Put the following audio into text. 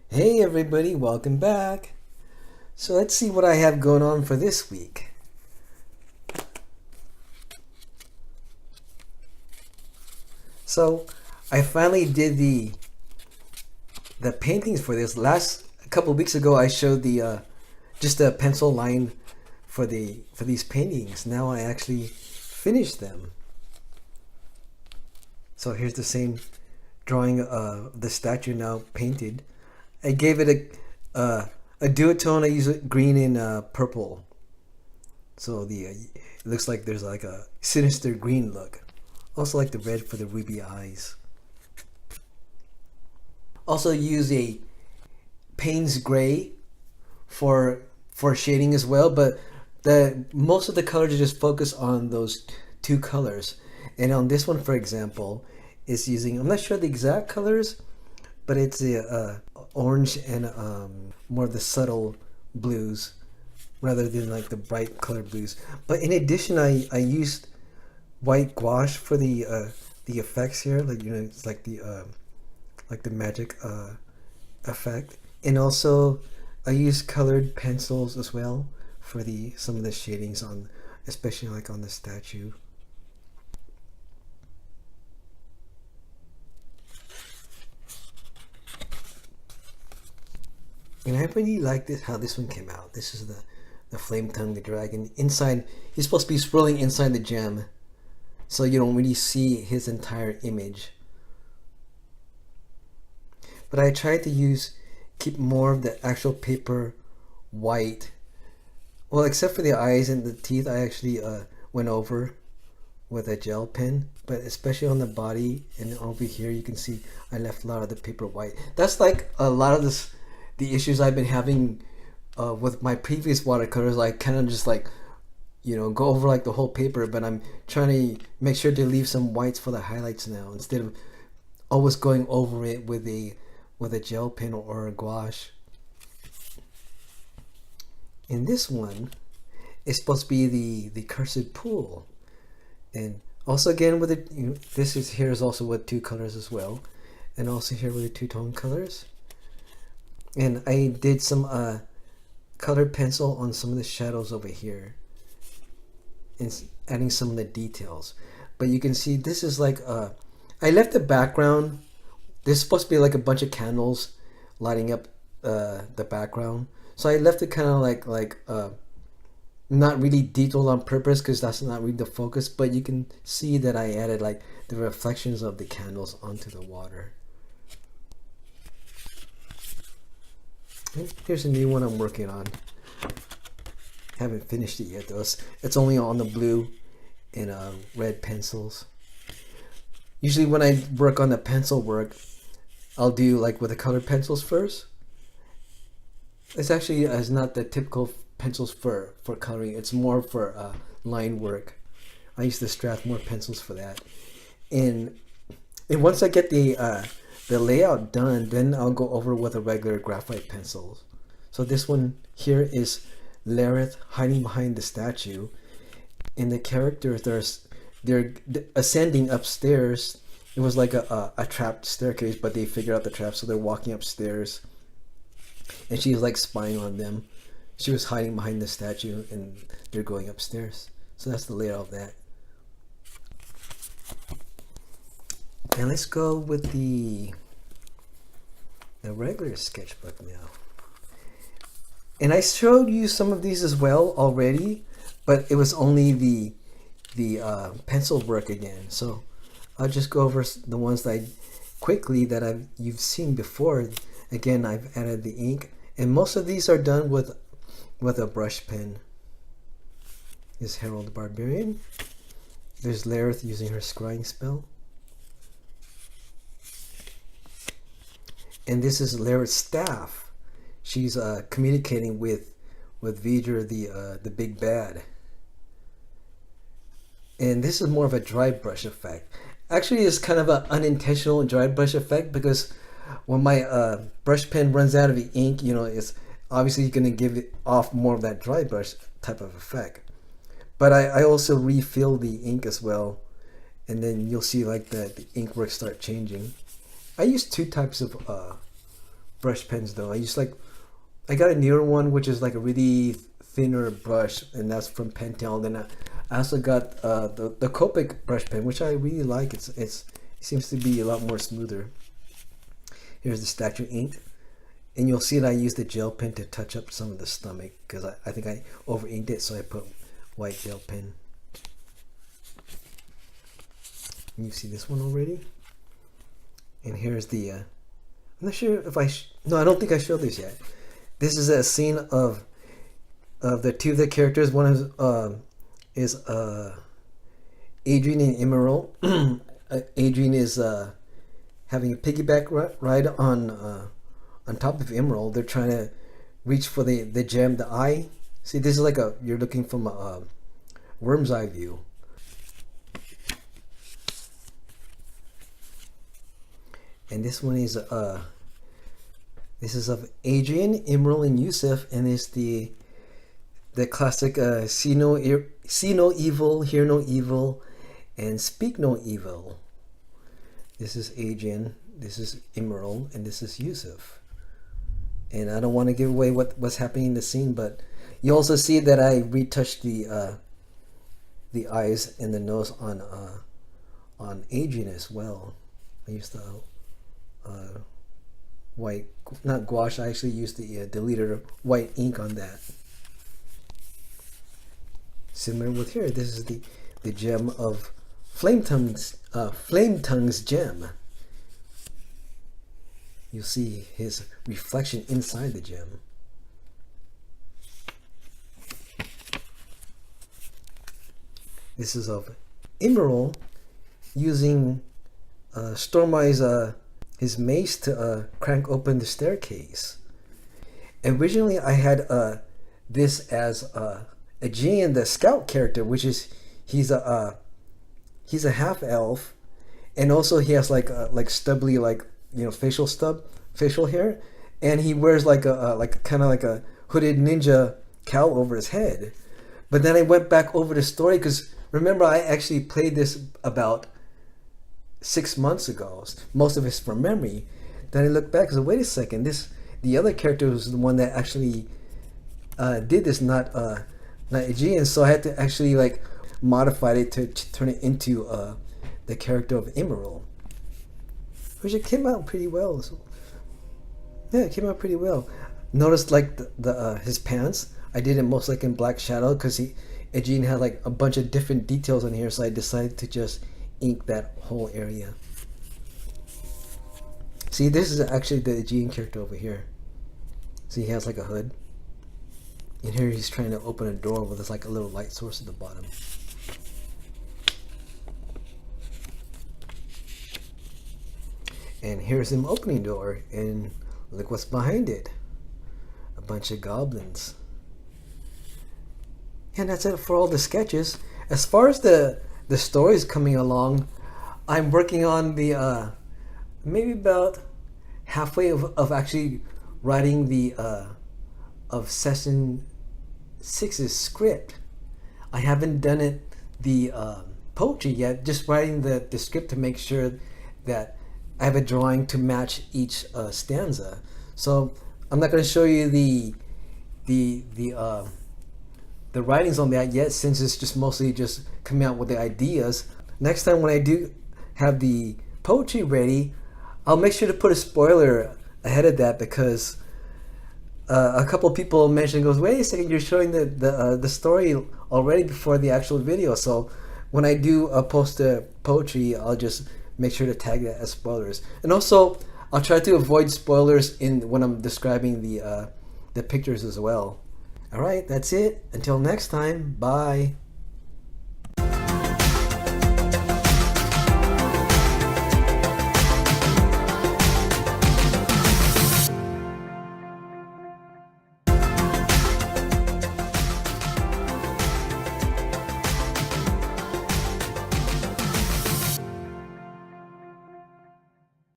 Hey everybody, welcome back. So let's see what I have going on for this week. So I finally did the paintings for this. Last a couple of weeks ago I showed the just a pencil line for these paintings. Now I actually finished them. So here's the same drawing of the statue now painted. I gave it a duotone. I use it green and purple. So it looks like there's like a sinister green look. Also like the red for the ruby eyes. Also use a Payne's gray for shading as well, but the most of the colors are just focused on those two colors. And on this one, for example, it's using, I'm not sure the exact colors, but it's the orange and more of the subtle blues rather than like the bright color blues. But in addition, I used white gouache for the effects here, like it's like the magic effect, and also I used colored pencils as well for the some of the shadings on, especially like on the statue. And I really like this how this one came out. This is the flame tongue, the dragon. Inside, he's supposed to be swirling inside the gem, so you don't really see his entire image. But I tried to keep more of the actual paper white. Well, except for the eyes and the teeth, I actually went over with a gel pen. But especially on the body and over here, you can see I left a lot of the paper white. That's like a lot of the issues I've been having with my previous watercolors. I kind of just like, go over like the whole paper, but I'm trying to make sure to leave some whites for the highlights now instead of always going over it with a gel pen or a gouache. In this one, it's supposed to be the cursed pool, and also again with it. This is here is also with two colors as well, and also here with the two-tone colors. And I did some colored pencil on some of the shadows over here, and adding some of the details. But you can see this is like I left the background. This is supposed to be like a bunch of candles lighting up the background. So I left it kind of like not really detailed on purpose because that's not really the focus. But you can see that I added like the reflections of the candles onto the water. And here's a new one I'm working on. Haven't finished it yet though. It's only on the blue and red pencils. Usually when I work on the pencil work, I'll do like with the colored pencils first. It's actually is not the typical pencils for coloring. It's more for line work. I use the Strathmore pencils for that. And once I get the layout done, then I'll go over with a regular graphite pencil. So this one here is Lareth hiding behind the statue, and the characters they're ascending upstairs. It was like a trapped staircase, but they figured out the trap, so they're walking upstairs, and she's like spying on them. She was hiding behind the statue, and they're going upstairs. So that's the layout of that. And let's go with the regular sketchbook now. And I showed you some of these as well already, but it was only the pencil work again. So I'll just go over the ones that you've seen before. Again, I've added the ink, and most of these are done with a brush pen. Is Harold the Barbarian. There's Lareth using her scrying spell. And this is Lareth's staff. She's communicating with Vidra, the big bad. And this is more of a dry brush effect. Actually, it's kind of an unintentional dry brush effect because when my brush pen runs out of the ink, it's obviously going to give it off more of that dry brush type of effect. But I also refill the ink as well, and then you'll see like the ink work start changing. I use two types of brush pens though. I got a newer one which is like a really thinner brush, and that's from Pentel. Then I also got the Copic brush pen, which I really like. It seems to be a lot more smoother. Here's the statue ink, and you'll see that I used the gel pen to touch up some of the stomach because I think I over inked it, so I put white gel pen. You see this one already? And here's the I'm not sure if no, I don't think I showed this yet. This is a scene of the two of the characters. One is Adrian and Emerald. Adrian is having a piggyback ride on top of Emerald. They're trying to reach for the gem, the eye. See, this is like you're looking from a worm's eye view. And this one is this is of Adrian, Emerald, and Yusuf, and it's the classic see no evil, hear no evil, and speak no evil. This is Adrian, this is Emerald, and this is Yusuf. And I don't want to give away what's happening in the scene, but you also see that I retouched the eyes and the nose on Adrian as well. I used the white, not gouache, I actually used the liter white ink on that. Similar with here, this is the gem of Flame Tongue's gem. You'll see his reflection inside the gem. This is of Emerald using Stormeyes his mace to crank open the staircase. Originally I had this as Aegean, the scout character, which is he's a half elf, and also he has like stubbly, like, you know, facial hair, and he wears like a kind of like a hooded ninja cowl over his head. But then I went back over the story because remember I actually played this about 6 months ago. Most of it's from memory. Then I looked back and said, wait a second, the other character was the one that actually did this, not Aegean. So I had to actually like modify it to turn it into the character of Emerald, which it came out pretty well. So, yeah, it came out pretty well. Notice like his pants, I did it most like in black shadow because Aegean had like a bunch of different details on here, so I decided to just ink that whole area. See, this is actually the Aegean character over here. See, he has like a hood, and here he's trying to open a door with this like a little light source at the bottom. And here's him opening door, and look what's behind it. A bunch of goblins. And that's it for all the sketches. As far as the story's coming along, I'm working on the maybe about halfway of actually writing the of session 6's script. I haven't done it the poetry yet, just writing the script to make sure that I have a drawing to match each stanza. So I'm not going to show you the writings on that yet, since it's just mostly just coming out with the ideas. Next time when I do have the poetry ready, I'll make sure to put a spoiler ahead of that, because a couple people mentioned, goes, wait a second, you're showing the story already before the actual video. So when I do post the poetry, I'll just make sure to tag that as spoilers. And also I'll try to avoid spoilers when I'm describing the pictures as well. All right, that's it. Until next time, bye.